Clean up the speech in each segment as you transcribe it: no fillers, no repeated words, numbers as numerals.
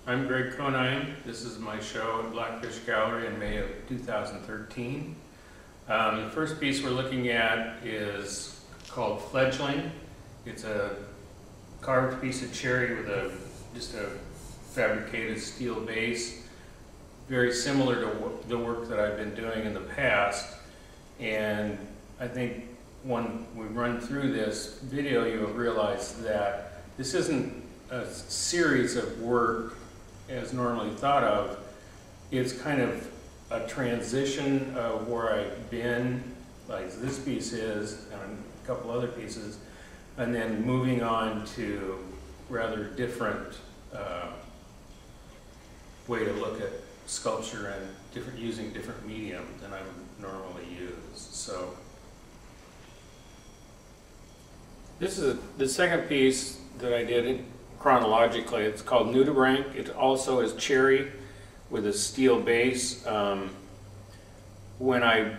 I'm Greg Conyne. This is my show at Blackfish Gallery in May of 2013. The first piece we're looking at is called Fledgling. It's a carved piece of cherry with just a fabricated steel base, very similar to the work that I've been doing in the past. And I think when we run through this video, you will realize that this isn't a series of work as normally thought of. It's kind of a transition of where I've been, like this piece is, and a couple other pieces, and then moving on to rather different way to look at sculpture and using different medium than I would normally use. So this is the second piece that I did chronologically. It's called Nudibranch. It also is cherry with a steel base. When I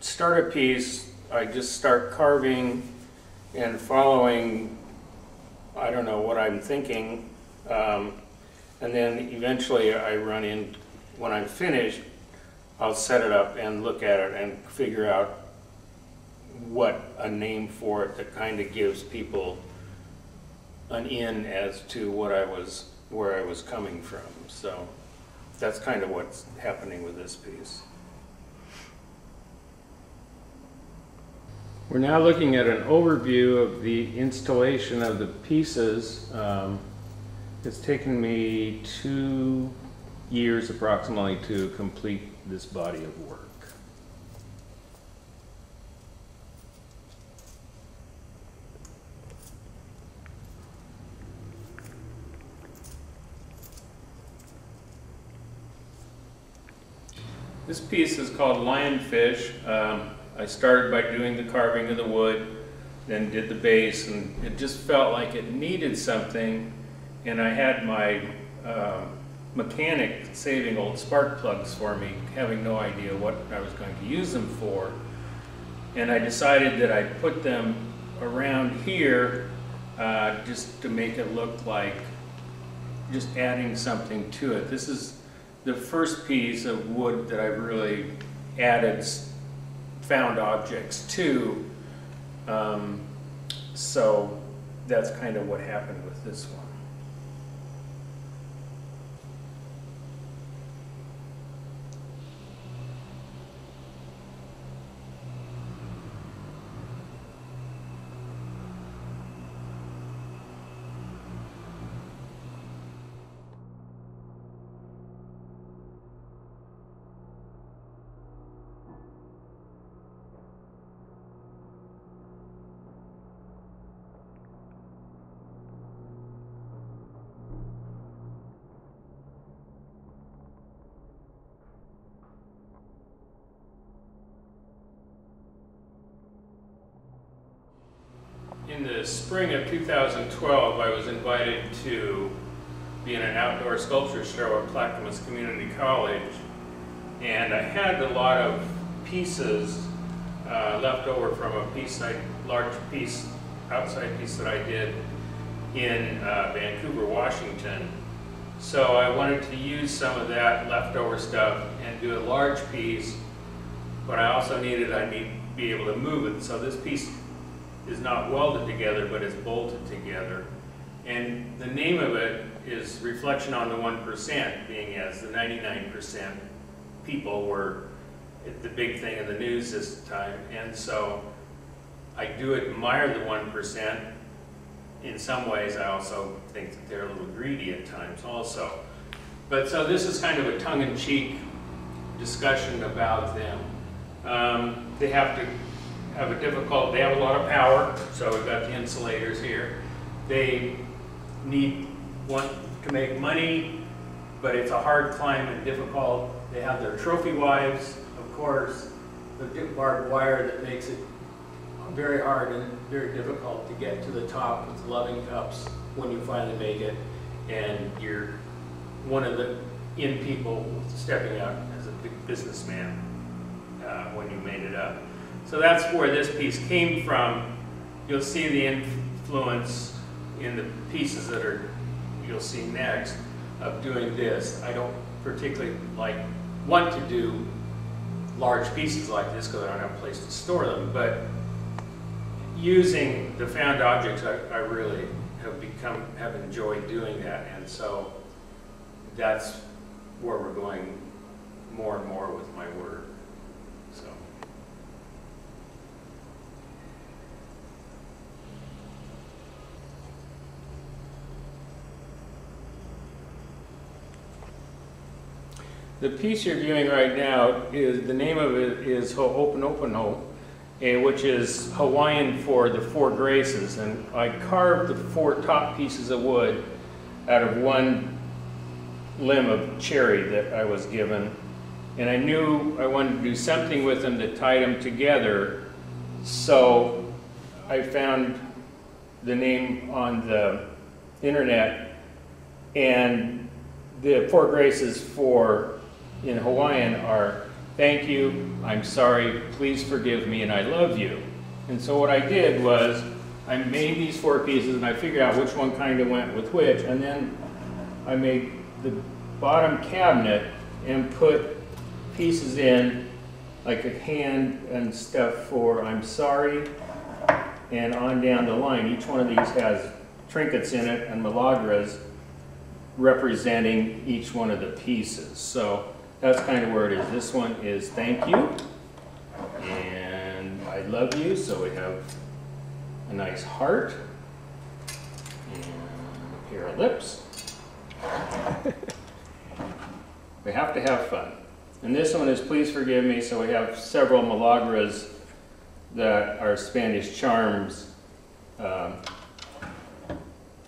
start a piece, I just start carving and following, I don't know what I'm thinking, and then eventually I run in, when I'm finished, I'll set it up and look at it and figure out what a name for it that kind of gives people an in as to where I was coming from. So that's kind of what's happening with this piece. We're now looking at an overview of the installation of the pieces. It's taken me 2 years approximately to complete this body of work. This piece is called Lionfish. I started by doing the carving of the wood, then did the base, and it just felt like it needed something, and I had my mechanic saving old spark plugs for me, having no idea what I was going to use them for. And I decided that I'd put them around here just to make it look like just adding something to it. This is the first piece of wood that I've really added found objects to. So that's kind of what happened with this one. In the spring of 2012, I was invited to be in an outdoor sculpture show at Clackamas Community College, and I had a lot of pieces left over from a large piece, outside piece that I did in Vancouver, Washington. So I wanted to use some of that leftover stuff and do a large piece, but I also need to be able to move it. So this piece is not welded together, but it's bolted together. And the name of it is reflection on the 1%, being as the 99% people were the big thing in the news this time. And so I do admire the 1%. In some ways, I also think that they're a little greedy at times also. But so this is kind of a tongue-in-cheek discussion about them. They have a lot of power, so we've got the insulators here. They want to make money, but it's a hard climb and difficult. They have their trophy wives, of course, the barbed wire that makes it very hard and very difficult to get to the top with loving cups when you finally make it, and you're one of the in people stepping out as a big businessman when you made it up. So that's where this piece came from. You'll see the influence in the pieces that you'll see next. of doing this. I don't particularly want to do large pieces like this because I don't have a place to store them, but using the found objects, I really have enjoyed doing that, and so that's where we're going more and more with my work. So. The piece you're viewing right now is, the name of it is Ho'oponopono, which is Hawaiian for the four graces. And I carved the four top pieces of wood out of one limb of cherry that I was given. And I knew I wanted to do something with them that tied them together. So I found the name on the internet, and the four graces in Hawaiian are thank you, I'm sorry, please forgive me, and I love you. And so what I did was I made these four pieces, and I figured out which one kind of went with which, and then I made the bottom cabinet and put pieces in, like a hand and stuff for I'm sorry, and on down the line. Each one of these has trinkets in it and milagras representing each one of the pieces. So that's kind of where it is. This one is thank you, and I love you, so we have a nice heart, and a pair of lips. We have to have fun. And this one is please forgive me, so we have several milagras that are Spanish charms.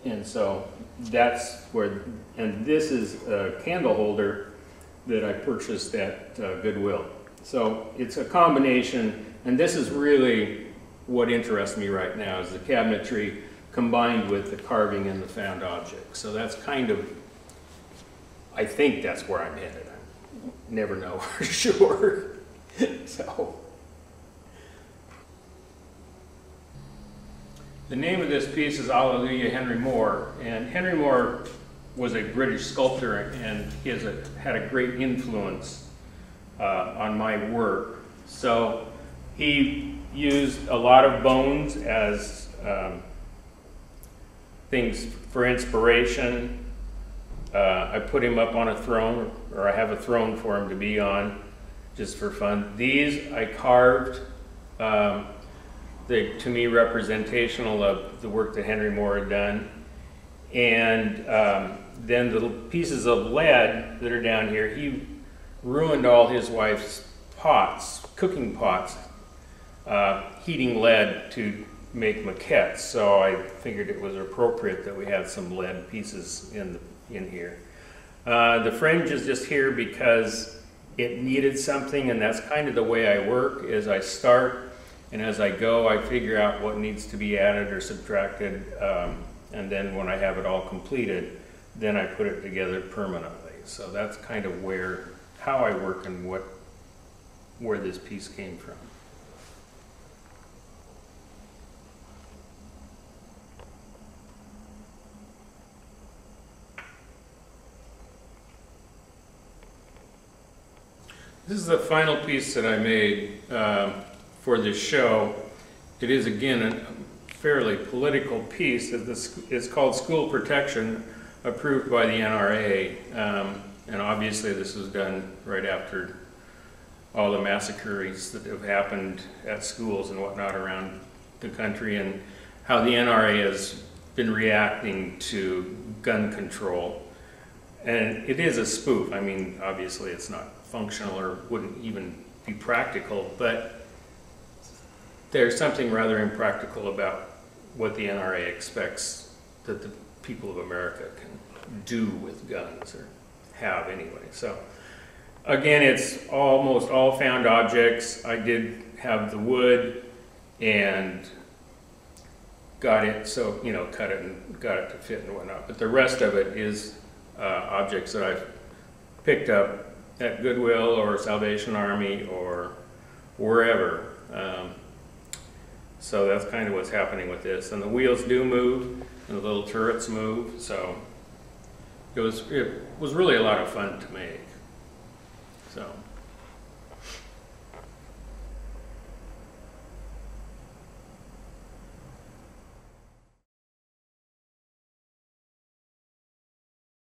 And so that's where, and this is a candle holder that I purchased at Goodwill. So it's a combination, and this is really what interests me right now, is the cabinetry combined with the carving and the found objects. So that's kind of, I think that's where I'm headed. I never know for sure. So the name of this piece is Alleluia, Henry Moore, and Henry Moore was a British sculptor, and he had a great influence on my work. So he used a lot of bones as things for inspiration. I put him up on a throne, or I have a throne for him to be on, just for fun. These I carved, to me representational of the work that Henry Moore had done. And then the pieces of lead that are down here, he ruined all his wife's pots, cooking pots, heating lead to make maquettes. So I figured it was appropriate that we had some lead pieces in here. The fringe is just here because it needed something, and that's kind of the way I work, is I start, and as I go, I figure out what needs to be added or subtracted, and then when I have it all completed, then I put it together permanently. So that's kind of how I work and where this piece came from. This is the final piece that I made for this show. It is, again, a fairly political piece. It's called School Protection, approved by the NRA. And obviously this was done right after all the massacres that have happened at schools and whatnot around the country, and how the NRA has been reacting to gun control. And it is a spoof. I mean, obviously it's not functional or wouldn't even be practical, but there's something rather impractical about what the NRA expects that the people of America can do with guns, or have anyway. So again, it's almost all found objects. I did have the wood and got it, so, you know, cut it and got it to fit and whatnot, but the rest of it is objects that I've picked up at Goodwill or Salvation Army or wherever. So that's kind of what's happening with this. And the wheels do move, and the little turrets move, so it was really a lot of fun to make. So